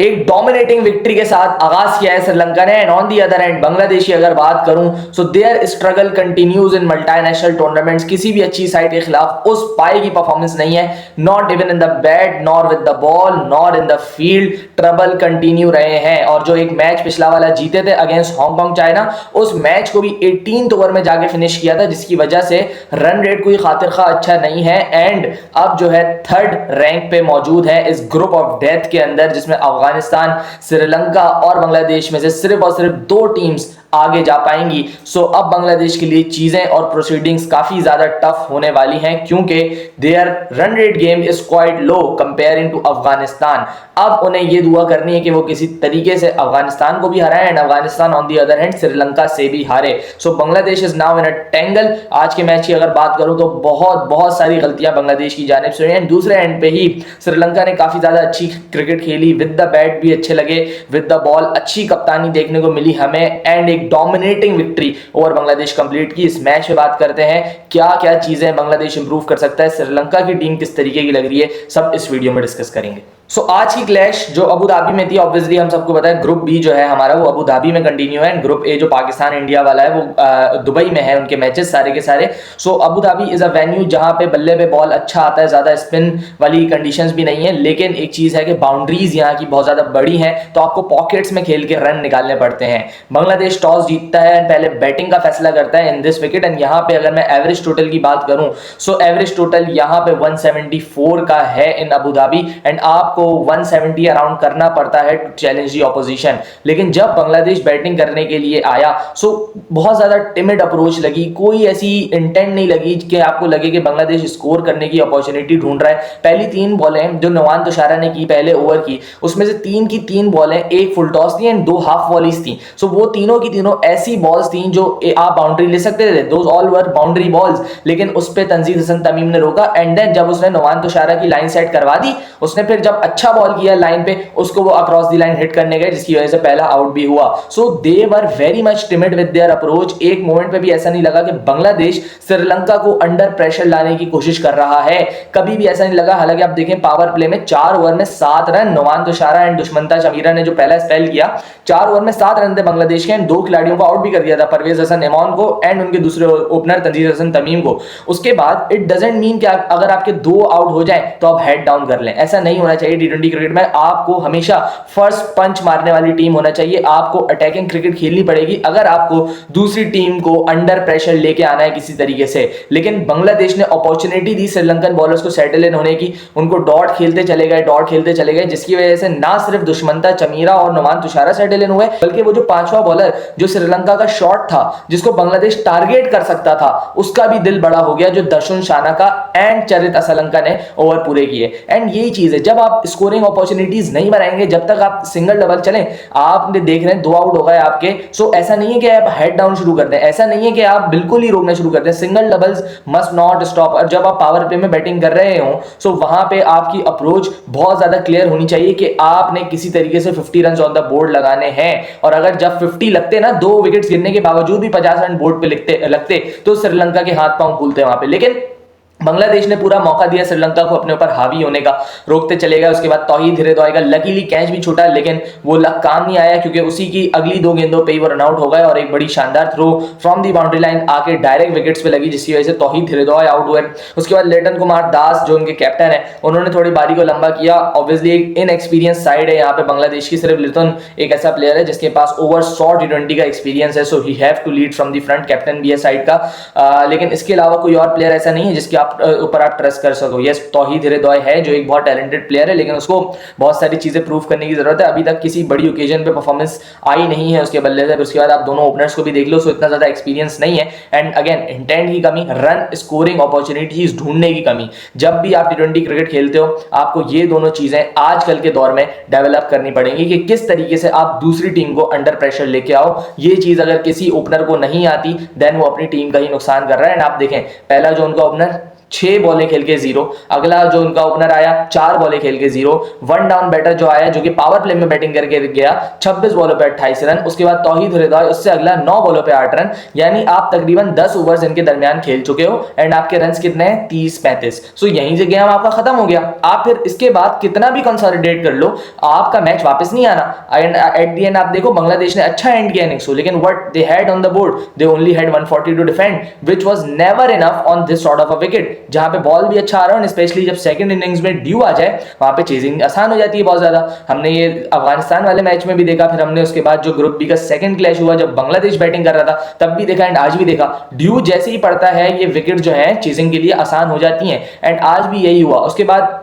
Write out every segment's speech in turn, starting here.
एक dominating victory के साथ आगाज किया है श्रीलंका ने। And on the other and Bangladesh की अगर बात करूं so their struggle continues in multinational tournaments. किसी भी अच्छी साइड के खिलाफ उस पाए की परफॉर्मेंस नहीं है, not even in the bat nor with the ball nor in the field. Trouble continue रहे हैं। और जो एक मैच पिछला वाला जीते थे अगेंस्ट हांगकांग चाइना, उस मैच को भी 18th ओवर में जाके फिनिश किया था, जिसकी वजह से रन रेट कोई खातिर खा अच्छा नहीं है। एंड अब जो है थर्ड रैंक पे मौजूद है इस ग्रुप ऑफ डेथ के अंदर, जिसमें अफगानिस्तान, श्रीलंका और बांग्लादेश में से सिर्फ और सिर्फ 2 टीम्स आगे जा पाएंगी। सो अब बांग्लादेश के लिए चीजें और प्रोसीडिंग्स काफी ज्यादा टफ होने वाली हैं, क्योंकि their run rate game is quite low comparing to Afghanistan. अब उन्हें ये दुआ करनी है कि वो किसी तरीके से अफगानिस्तान को भी हराए and Afghanistan on the other hand Sri Lanka से भी हारे। So Bangladesh is now in a tangle. आज के मैच की अगर बात करूं तो बहुत सारी गलतियां बांग्लादेश की जानिब से हुई हैं। दूसरे एंड पे ही श्रीलंका ने काफी ज्यादा अच्छी क्रिकेट खेली, विद द बैट भी अच्छे लगे, विद द बॉल अच्छी कप्तानी देखने को मिली हमें, एंड एक dominating victory over Bangladesh complete की। इस मैच में बात करते हैं क्या क्या चीजें बांग्लादेश इंप्रूव कर सकता है, श्रीलंका की टीम किस तरीके की लग रही है, सब इस वीडियो में डिस्कस करेंगे। सो आज की क्लैश जो अबू धाबी में थी, ऑब्वियसली हम सबको पता है ग्रुप बी जो है हमारा वो अबू धाबी में कंटिन्यू है, एंड ग्रुप ए जो पाकिस्तान इंडिया वाला है वो दुबई में है, उनके मैचेस सारे के सारे। So Abu Dhabi is a venue जहां पे बल्ले पे बॉल अच्छा आता है, ज्यादा स्पिन वाली कंडीशंस भी नहीं है, लेकिन एक चीज है कि बाउंड्रीज यहाँ की बहुत ज्यादा बड़ी हैं, तो आपको पॉकेट्स में खेल के रन निकालने पड़ते हैं। बांग्लादेश टॉस जीतता है, पहले बैटिंग का फैसला करता है इन दिस विकेट। एंड यहाँ पे अगर मैं एवरेज टोटल की बात करूं सो एवरेज टोटल यहाँ पे 174 का है इन अबू धाबी, एंड आपको 170 अराउंड करना पड़ता है टू चैलेंज दी ऑपोजिशन। लेकिन जब बांग्लादेश बैटिंग करने के लिए आया सो बहुत ज्यादा टिमिड अप्रोच लगी, कोई ऐसी इंटेंट नहीं लगी कि आपको लगे कि बांग्लादेश स्कोर करने की अपॉर्चुनिटी ढूंढ रहा है। पहली 3 बॉलें जो नवान तुषारा ने की पहले ओवर की, उसमें से 3 की 3 बॉलें, एक फुल टॉस थी एंड 2 हाफ वॉलीज थी। सो वो तीनों की तीनों ऐसी बॉल्स थी जो आप बाउंड्री ले सकते थे, those all were boundary balls, लेकिन उस पे तंजीद हसन तमीम ने रोका। एंड देन जब उसने नवान तुषारा की लाइन सेट करवा दी, उसने फिर जब अच्छा बॉल किया लाइन पे, उसको वो अक्रॉस द लाइन हिट करने गए, जिसकी वजह से पहला आउट भी हुआ। So they were very much timid with their approach. एक मोमेंट पे भी ऐसा नहीं लगा कि बांग्लादेश श्रीलंका को अंडर प्रेशर लाने की कोशिश कर रहा है, कभी भी ऐसा नहीं लगा। हालांकि आप देखें पावर प्ले में 4 ओवर में 7 रन नवान तुषारा एंड दुष्मंता चमीरा ने जो पहला स्पेल किया, 4 ओवर में 7 रन थे बांग्लादेश के, एंड 2 खिलाड़ियों को आउट भी कर दिया था, परवेज हसन इमाम को एंड उनके दूसरे ओपनर तंजीद हसन तमीम को। उसके बाद इट डजंट मीन कि अगर आपके 2 आउट हो जाए तो आप हेड डाउन कर लें, ऐसा नहीं होना चाहिए। टी20 क्रिकेट में आपको हमेशा फर्स्ट पंच मारने वाली टीम होना चाहिए, आपको अटैकिंग क्रिकेट खेलनी पड़ेगी अगर आपको दूसरी टीम को अंडर प्रेशर लेके आना है किसी तरीके से। लेकिन बांग्लादेश ने अपॉर्चुनिटी दी श्रीलंकन बॉलर्स को सेटल इन होने की, उनको डॉट खेलते चले गए, जिसकी वजह से ना सिर्फ दुष्मंता चमीरा और नवान तुषारा सेटल इन हुए, बल्कि वो जो 5वां बॉलर जो श्रीलंका का शॉट था जिसको बांग्लादेश टारगेट कर सकता था, उसका भी दिल बड़ा हो गया, जो दर्शन शानाका एंड चरित असलंका ने ओवर पूरे किए। एंड यही चीज है, जब आप स्कोरिंग अपॉर्चुनिटीज नहीं बनाएंगे, जब तक आप सिंगल डबल चलें, आपने देख रहे हैं 2 आउट हो गए आपके। सो ऐसा नहीं है कि आप हेड डाउन शुरू कर दें, ऐसा नहीं है कि आप बिल्कुल ही रोकना शुरू कर दें, single doubles must not stop. और जब आप पावर प्ले में बैटिंग कर रहे हो सो वहां पे आपकी अप्रोच बहुत ज्यादा क्लियर होनी चाहिए कि आपने किसी तरीके से 50 रन ऑन द बोर्ड लगाने हैं। और अगर जब 50 लगते ना, 2 विकेट्स गिरने के बावजूद भी 50 रन बोर्ड पे लगते तो श्रीलंका के हाथ पांव फूलते वहां पे। लेकिन बांग्लादेश ने पूरा मौका दिया श्रीलंका को अपने ऊपर हावी होने का, रोकते चले गए। उसके बाद तौहीद हिरेदौई का लकीली कैच भी छूटा, लेकिन वो लक काम नहीं आया, क्योंकि उसी की अगली 2 गेंदों पे ही वो रन आउट हो गए और एक बड़ी शानदार throw from the boundary line आके डायरेक्ट विकेट्स पे लगी, जिसकी वजह से तौहीद हिरेदौई आउट हुए। उसके बाद लेटन कुमार दास जो उनके कैप्टन है, उन्होंने थोड़ी बारी को लंबा किया। ऑब्वियसली एक इनएक्सपीरियंस साइड है यहाँ पे बांग्लादेश की, सिर्फ लिटन एक ऐसा प्लेयर है जिसके पास ओवर 100 टी20 का एक्सपीरियंस है, so he have to lead from the front, captain भी है साइड का। लेकिन इसके अलावा कोई और प्लेयर ऐसा नहीं है जिसके ऊपर आप कर सको। यस, तौहीद हिरेदौई है जो एक बहुत टैलेंटेड प्लेयर है, लेकिन उसको बहुत सारी चीजें प्रूव करने की जरूरत है। अभी तक किसी बड़ी ओकेजन पे परफॉर्मेंस आई नहीं है उसके बल्ले से। उसके बाद आप दोनों ओपनर्स को भी देख लो, सो इतना ज्यादा एक्सपीरियंस नहीं है। एंड अगेन इंटेंट की कमी, रन स्कोरिंग अपॉर्चुनिटीज ढूंढने की कमी। जब भी आप टी20 क्रिकेट खेलते हो आपको ये दोनों चीजें आजकल के दौर में डेवलप करनी पड़ेंगी कि किस तरीके से आप दूसरी टीम को अंडर प्रेशर लेके आओ। ये चीज अगर किसी ओपनर को नहीं आती देन वो अपनी टीम का ही नुकसान कर रहा है। एंड आप देखें पहला जो उनका ओपनर 6 बॉलें खेल के 0। अगला जो उनका ओपनर आया 4 बॉलें खेल के 0। 1 डाउन बैटर जो आया जो कि पावर प्ले में बैटिंग करके गया 26 बॉलों पे 28 रन। उसके बाद तौहीद रिदवाई उससे अगला 9 बॉलों पे 8 रन। यानी आप तकरीबन 10 ओवर्स इनके दरमियान खेल चुके हो एंड आपके रन कितने हैं 30-35। सो यहीं से गेम आपका खत्म हो गया। आप फिर इसके बाद कितना भी कंसोलिडेट कर लो आपका मैच वापस नहीं आना। एंड एट द एंड आप देखो बांग्लादेश ने अच्छा एंड किया इनिंग्स को, लेकिन what they had on the board, they only had 140 to defend which was never enough on this sort of a wicket, जहां पे बॉल भी अच्छा आ रहा है। स्पेशली जब सेकंड इनिंग्स में ड्यू आ जाए वहां पे चेजिंग आसान हो जाती है बहुत ज्यादा। हमने ये अफगानिस्तान वाले मैच में भी देखा, फिर हमने उसके बाद जो ग्रुप बी का सेकंड क्लैश हुआ जब बांग्लादेश बैटिंग कर रहा था तब भी देखा एंड आज भी देखा। ड्यू जैसे ही पड़ता है ये विकेट जो है चेजिंग के लिए आसान हो जाती हैं एंड आज भी यही हुआ। उसके बाद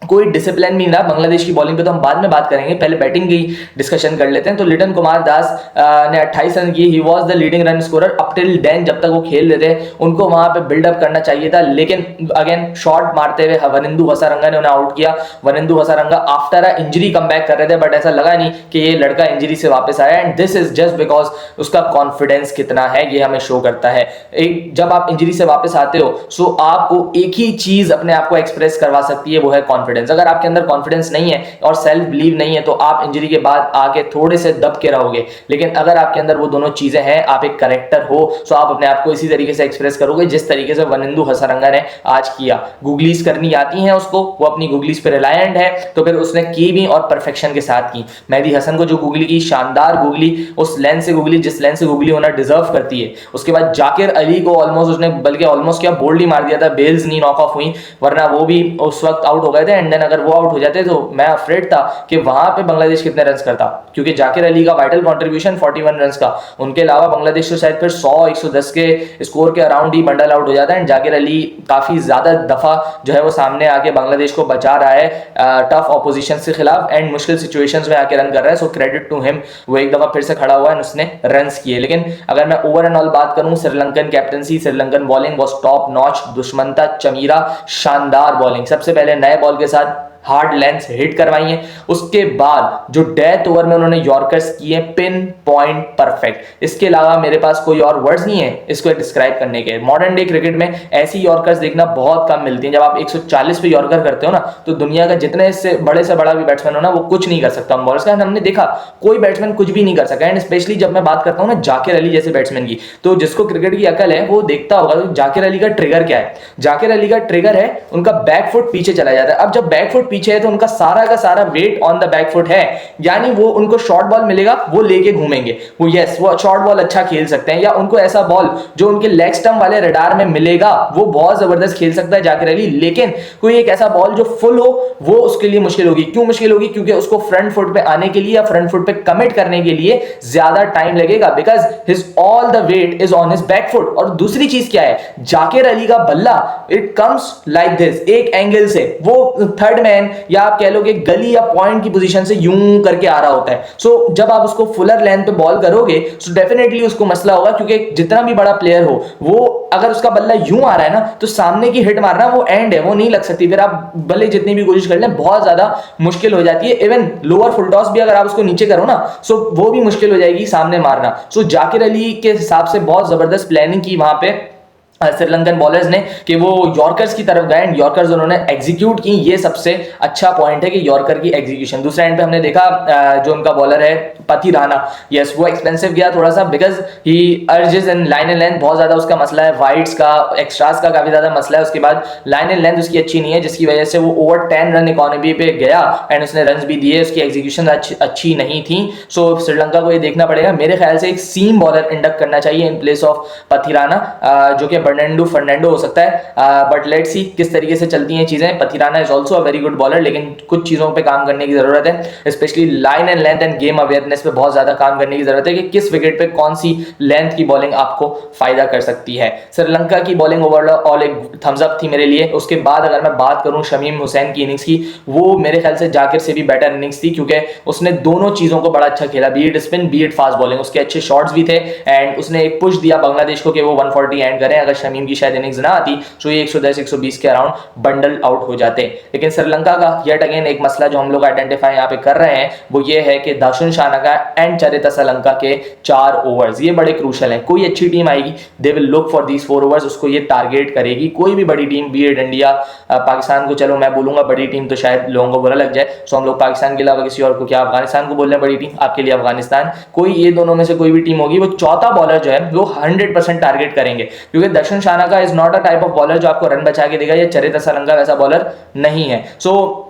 कोई डिसिप्लिन नहीं रहा बांग्लादेश की बॉलिंग पे, तो हम बाद में बात करेंगे, पहले बैटिंग की डिस्कशन कर लेते हैं। तो लिटन कुमार दास ने 28 रन किए, he was the leading run scorer up till then. जब तक वो खेल रहे थे उनको वहां पे बिल्डअप करना चाहिए था, लेकिन अगेन शॉट मारते हुए वनिंदु हसारंगा ने उन्हें आउट किया। Wanindu Hasaranga after a injury come back कर रहे थे, बट ऐसा लगा नहीं कि ये लड़का इंजरी से वापस आया and this is just because उसका कॉन्फिडेंस कितना है ये हमें शो करता है। एक जब आप इंजरी से वापस आते हो सो आपको एक ही चीज अपने आप को एक्सप्रेस करवा सकती है, वो है कॉन्फिडेंस। अगर आपके अंदर कॉन्फिडेंस नहीं है और सेल्फ बिलीव नहीं है तो आप इंजरी के बाद आके थोड़े से दब के रहोगे, लेकिन अगर आपके अंदर वो दोनों चीजें हैं, आप एक करेक्टर हो, तो आप अपने आप को इसी तरीके से एक्सप्रेस करोगे जिस तरीके से वनिंदु हसारंगा ने आज किया। गूगलीज करनी आती हैं उसको, वो अपनी गूगलीज पे रिलायंट है, तो फिर उसने की भी और परफेक्शन के साथ की। मेहदी हसन को जो गूगली की, शानदार गूगली, उस लेंथ से गूगली जिस लेंथ से गूगली होना डिजर्व करती है। उसके बाद जाकिर अली को ऑलमोस्ट उसने, बल्कि ऑलमोस्ट क्या बोल्ड ही मार दिया था, बेल्स नहीं नॉक ऑफ हुई, वरना वो भी उस वक्त आउट हो गए थे। एंड देन अगर वो आउट हो जाते तो मैं अफ्रेड था कि वहां पे बांग्लादेश कितने रन्स करता, क्योंकि जाकिर अली का वाइटल कंट्रीब्यूशन 41 रन्स का, उनके अलावा बांग्लादेश तो शायद फिर 100-110 के स्कोर के अराउंड ही बंडल आउट हो जाता है। एंड जाकिर अली काफी ज्यादा दफा जो है वो सामने आके बांग्लादेश को बचा रहा है टफ ऑपोजिशन के खिलाफ एंड मुश्किल सिचुएशंस में आके रन कर रहा है। सो क्रेडिट टू हिम, वो एक दफा फिर से खड़ा हुआ है, उसने रन्स किए। लेकिन अगर मैं ओवर एंड ऑल बात करूं, Sri Lankan captaincy, Sri Lankan bowling was top notch, Dushmantha Chameera, शानदार बॉलिंग। सबसे पहले नए बॉल के साथ हार्ड लेंथ हिट करवाई है, उसके बाद जो डेथ ओवर में उन्होंने यॉर्कर्स किए पिन पॉइंट परफेक्ट। इसके अलावा मेरे पास कोई और वर्ड्स नहीं है इसको डिस्क्राइब करने के। मॉडर्न डे क्रिकेट में ऐसी यॉर्कर्स देखना बहुत कम मिलती हैं। जब आप 140 पे यॉर्कर करते हो ना, तो दुनिया का जितने इससे बड़ा भी बैट्समैन हो ना, वो कुछ नहीं कर सकता हम बॉलर्स का। हमने देखा कोई बैट्समैन कुछ भी नहीं कर सका। एंड स्पेशली जब मैं बात करता हूँ ना जाकिर अली जैसे बैट्समैन की, तो जिसको क्रिकेट की अकल है वो देखता होगा तो जाकिर अली का ट्रिगर क्या है। जाकिर अली का ट्रिगर है उनका बैक फुट पीछे चला जाता है। अब जब बैक फुट पीछे है तो उनका सारा का सारा weight on the back foot है, यानी वो उनको शॉर्ट बॉल मिलेगा वो लेके घूमेंगे, वो वो शॉर्ट बॉल अच्छा खेल सकते हैं, या उनको ऐसा बॉल जो उनके लेग स्टंप वाले रडार में मिलेगा वो बहुत जबरदस्त खेल सकता है जाकिर अली। लेकिन कोई एक ऐसा बॉल जो फुल हो वो उसके लिए मुश्किल होगी। क्यों मुश्किल होगी? क्योंकि उसको फ्रंट फुट पे आने के लिए या फ्रंट फुट पे कमिट करने के लिए ज्यादा टाइम लगेगा, because his all the weight is on his back foot. और दूसरी चीज क्या है, जाकिर अली का बल्ला इट कम्स लाइक दिस, एक एंगल से, वो थर्ड मैन या आप कह लो कि गली या पॉइंट की पोजीशन से यूं करके आ रहा होता है। सो जब आप उसको फुलर लेंथ पे बॉल करोगे सो डेफिनेटली उसको मसला होगा, क्योंकि जितना भी बड़ा प्लेयर हो वो अगर उसका बल्ला यूं आ रहा है ना तो सामने की हिट मारना वो एंड है, वो नहीं लग सकती। फिर आप भले जितनी भी कोशिश कर लें बहुत ज्यादा मुश्किल हो जाती है। इवन लोअर फुल टॉस भी अगर आप उसको नीचे करो ना सो वो भी मुश्किल हो जाएगी सामने मारना। सो जाकिर अली के हिसाब से बहुत जबरदस्त प्लानिंग की वहां पे श्रीलंकन बॉलर्स ने कि वो यॉर्कर्स की तरफ गए एंड यॉर्कर्स उन्होंने एग्जीक्यूट की। ये सबसे अच्छा पॉइंट है कि यॉर्कर की एग्जीक्यूशन। दूसरे एंड पे हमने देखा जो उनका बॉलर है पति राणा, यस वो एक्सपेंसिव गया थोड़ा सा, because he urges in line and length बहुत ज्यादा उसका मसला है, वाइड्स का एक्स्ट्रास का काफी ज्यादा मसला है। उसके बाद लाइन एंड लेंथ उसकी अच्छी नहीं है, जिसकी वजह से वो ओवर 10 रन इकोनॉमी पे गया एंड उसने रन भी दिए, उसकी एग्जीक्यूशन अच्छी नहीं थी। सो श्रीलंका को ये देखना पड़ेगा। मेरे ख्याल से एक सीम बॉलर इंडक्ट करना चाहिए इन प्लेस ऑफ पति राणा, जो कि फर्नांडो हो सकता है, बट लेट्स सी किस तरीके से चलती हैं चीजें। Pathirana is also a very good bowler, लेकिन कुछ चीजों पे काम करने की जरूरत है, specially line and length end game awareness पे बहुत ज्यादा काम करने की जरूरत है कि किस विकेट पे कौन सी लेंथ की बॉलिंग आपको फायदा कर सकती है। श्रीलंका की बॉलिंग ओवरऑल एक थम्स अप थी मेरे लिए। उसके बाद अगर मैं बात करूं शमीम हुसैन की इनिंग्स की, वो मेरे ख्याल से जाकिर से भी बेटर इनिंग्स थी, क्योंकि उसने दोनों चीजों को बड़ा अच्छा खेला, B it spin B it fast bowling. उसके अच्छे शॉट्स भी थे एंड उसने एक पुश दिया बांग्लादेश को कि वो 140 एंड करें। अगर शमीम की शायद इनिंग्स ना आती तो ये 110-120 के अराउंड बंडल आउट हो जाते। लेकिन श्रीलंका का येट अगेन एक मसला जो हम लोग आइडेंटिफाई यहाँ पे कर रहे हैं वो ये है कि दाशुन शानाका एंड चरिता श्रीलंका के 4 ओवर्स ये बड़े क्रूशल हैं। कोई अच्छी टीम आएगी they will look for these 4 overs, उसको ये टारगेट करेगी। कोई भी बड़ी team be it India, Pakistan को चलो मैं बोलूंगा बड़ी टीम तो शायद लोगों को बुरा लग जाए, सो हम लोग पाकिस्तान के अलावा किसी और को क्या अफगानिस्तान को बोल रहे हैं बड़ी टीम, आपके लिए अफगानिस्तान, कोई ये दोनों में से कोई भी टीम होगी वो चौथा बॉलर जो है वो 100% टारगेट करेंगे, क्योंकि Dasun Shanaka is not a type of bowler जो आपको रन बचा के देगा, या चरिता श्रीलंका वैसा बॉलर नहीं है। सो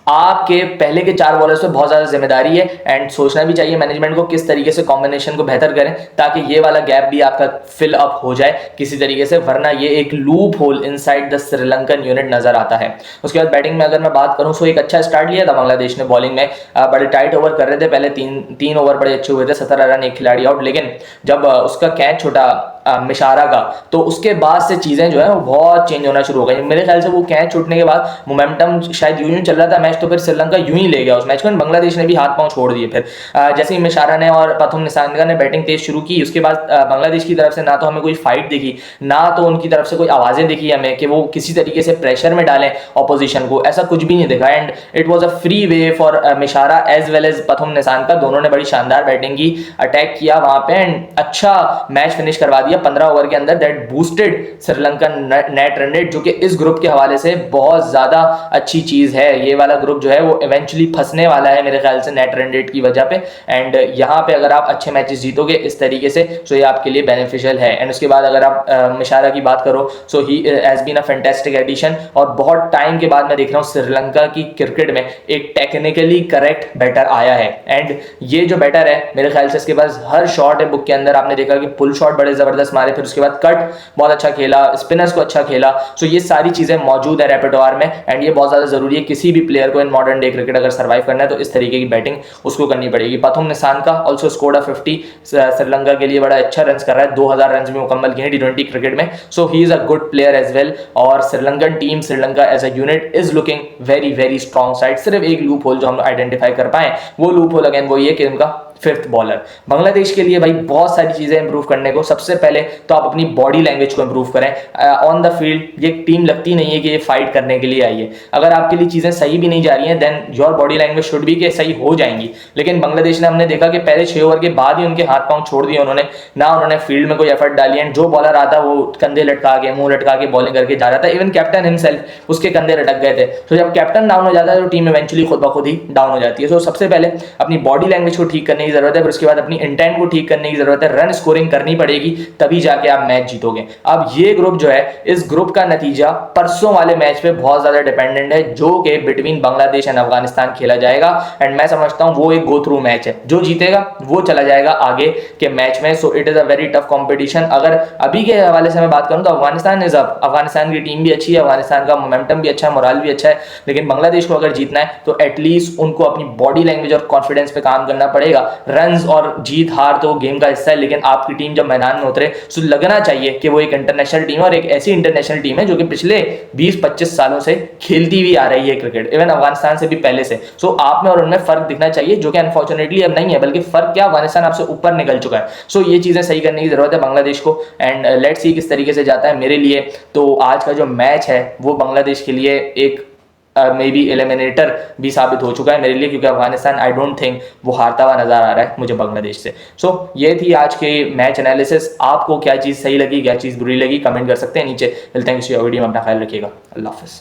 आपके पहले के 4 बॉलर्स पे बहुत ज्यादा जिम्मेदारी है एंड सोचना भी चाहिए मैनेजमेंट को किस तरीके से कॉम्बिनेशन को बेहतर करें ताकि ये वाला गैप भी आपका फिल अप हो जाए किसी तरीके से, वरना ये एक loop hole inside the Sri Lankan unit नजर आता है। उसके बाद बैटिंग में अगर मैं बात करूं तो एक अच्छा स्टार्ट लिया था बांग्लादेश ने। बॉलिंग में बड़े टाइट ओवर कर रहे थे, पहले तीन ओवर बड़े अच्छे हुए थे, 17 रन एक खिलाड़ी आउट, लेकिन जब उसका कैच छोटा मिशारा का तो उसके बाद से चीजें जो है वो बहुत चेंज होना शुरू हो गई। मेरे ख्याल से वो कैच छूटने के बाद मोमेंटम शायद यूं चल रहा था मैच, तो फिर श्रीलंका यूं ही ले गया उस मैच को, बांग्लादेश ने भी हाथ पांव छोड़ दिए। फिर जैसे ही मिशारा ने और प्रथम निसांगा ने बैटिंग तेज शुरू की, उसके बाद बांग्लादेश की तरफ से ना तो हमें कोई फाइट दिखी, ना तो उनकी तरफ से कोई आवाजें दिखी हमें कि वो किसी तरीके से प्रेशर में डालें ऑपोजिशन को, ऐसा कुछ भी नहीं दिखा। And it was a free way for Mishara as well as Pathum Nissanka, दोनों ने बड़ी शानदार बैटिंग की, अटैक किया वहां पे एंड अच्छा मैच फिनिश करवा दिया 15 ओवर के अंदर। That boosted Sri Lankan net run rate, जो कि इस ग्रुप के हवाले से बहुत ज्यादा अच्छी चीज है। ये वाला ग्रुप जो है वो इवेंचुअली फंसने वाला है मेरे ख्याल से नेट रन रेट की वजह पे, एंड यहाँ पे अगर आप अच्छे मैचेस जीतोगे इस तरीके से तो ये आपके लिए बेनिफिशियल है। एंड उसके बाद अगर आप मिशारा की बात करो so he has been a fantastic addition, और बहुत टाइम के बाद मैं देख रहा हूँ श्रीलंका की क्रिकेट में एक टेक्निकली करेक्ट बैटर आया है। एंड ये जो बैटर है मेरे ख्याल से इसके पास हर शॉट है बुक के अंदर, आपने देखा कि पुल शॉट बड़े जबरदस्त मारे, फिर उसके बाद कट बहुत अच्छा खेला, स्पिनर्स को अच्छा खेला। सो ये सारी चीजें मौजूद है रेpertoire में एंड ये बहुत ज्यादा जरूरी है किसी भी प्लेयर को इन मॉडर्न डे क्रिकेट अगर सर्वाइव करना है तो इस तरीके की बैटिंग उसको करनी पड़ेगी। प्रथम निसांका ऑल्सो स्कोर्ड 50 श्रीलंका के लिए बड़ा अच्छा रन कर रहा है, 2000 रन भी मुकम्मल किए T20 क्रिकेट में। So he is a good player as well, और Sri Lankan team Sri Lanka as a unit is looking very very strong side. सिर्फ एक लूप होल जो हम आइडेंटिफाई कर पाए, वो लूप होल अगेन वो ये कि उनका 5th बॉलर। बांग्लादेश के लिए भाई बहुत सारी चीजें इंप्रूव करने को, सबसे पहले तो आप अपनी बॉडी लैंग्वेज को इंप्रूव करें ऑन द फील्ड। ये टीम लगती नहीं है कि ये फाइट करने के लिए आई है, अगर आपके लिए चीजें सही भी नहीं जा रही हैं then your body language should भी कि सही हो जाएंगी। लेकिन बांग्लादेश ने हमने देखा कि पहले 6 ओवर के बाद ही उनके हाथ पांव छोड़ दिए उन्होंने, ना उन्होंने फील्ड में कोई एफर्ट डाली, एंड जो बॉलर आता वो कंधे लटका के मुंह लटका के बॉलिंग करके जा रहा था। इवन कैप्टन हिमसेल्फ उसके कंधे लटक गए थे। तो जब कैप्टन डाउन हो जाता है तो टीम इवेंचुअली खुद ब खुद ही डाउन हो जाती है। तो सबसे पहले अपनी बॉडी लैंग्वेज को ठीक करने की जरूरत है, फिर उसके बाद अपनी इंटेंट को ठीक करने की जरूरत है, रन स्कोरिंग करनी पड़ेगी तभी जाके आप मैच जीतोगे। अब ये ग्रुप जो है, इस ग्रुप का नतीजा परसों वाले मैच पे बहुत ज्यादा डिपेंडेंट है जो कि बिटवीन बांग्लादेश एंड अफगानिस्तान खेला जाएगा। एंड मैं समझता हूं वो एक गो थ्रू मैच है, जो जीतेगा वो चला जाएगा आगे के मैच में। So it is a very tough competition. अगर अभी के हवाले से मैं बात करूं तो अफगानिस्तान इज अप, अफगानिस्तान की टीम भी अच्छी है, अफगानिस्तान का मोमेंटम भी अच्छा है, मोरल भी अच्छा है, लेकिन बांग्लादेश को अगर जीतना है तो एटलीस्ट उनको अपनी बॉडी लैंग्वेज और कॉन्फिडेंस पे काम करना पड़ेगा। रन्स और जीत हार तो गेम का हिस्सा है, लेकिन आपकी टीम जब मैदान में उतरे तो लगना चाहिए कि वो एक इंटरनेशनल टीम है, और एक ऐसी इंटरनेशनल टीम है जो कि पिछले 20-25 सालों से खेलती हुई आ रही है क्रिकेट, इवन अफगानिस्तान से भी पहले से। सो आप में और उनमें फर्क दिखना चाहिए, जो कि अनफॉर्चुनेटली अब नहीं है, बल्कि फर्क क्या, अफगानिस्तान आपसे ऊपर निकल चुका है। सो ये चीजें सही करने की जरूरत है बांग्लादेश को, एंड लेट्स सी किस तरीके से जाता है। मेरे लिए तो आज का जो मैच है वो बांग्लादेश के लिए एक मे बी एलिमिनेटर भी साबित हो चुका है मेरे लिए, क्योंकि अफगानिस्तान आई डोंट थिंक वो हारता हुआ नजर आ रहा है मुझे बांग्लादेश से। सो ये थी आज के मैच एनालिसिस। आपको क्या चीज़ सही लगी, क्या चीज़ बुरी लगी, कमेंट कर सकते हैं नीचे। मिलते हैं किसी वीडियो में, अपना ख्याल रखिएगा। अल्लाह हाफिज़।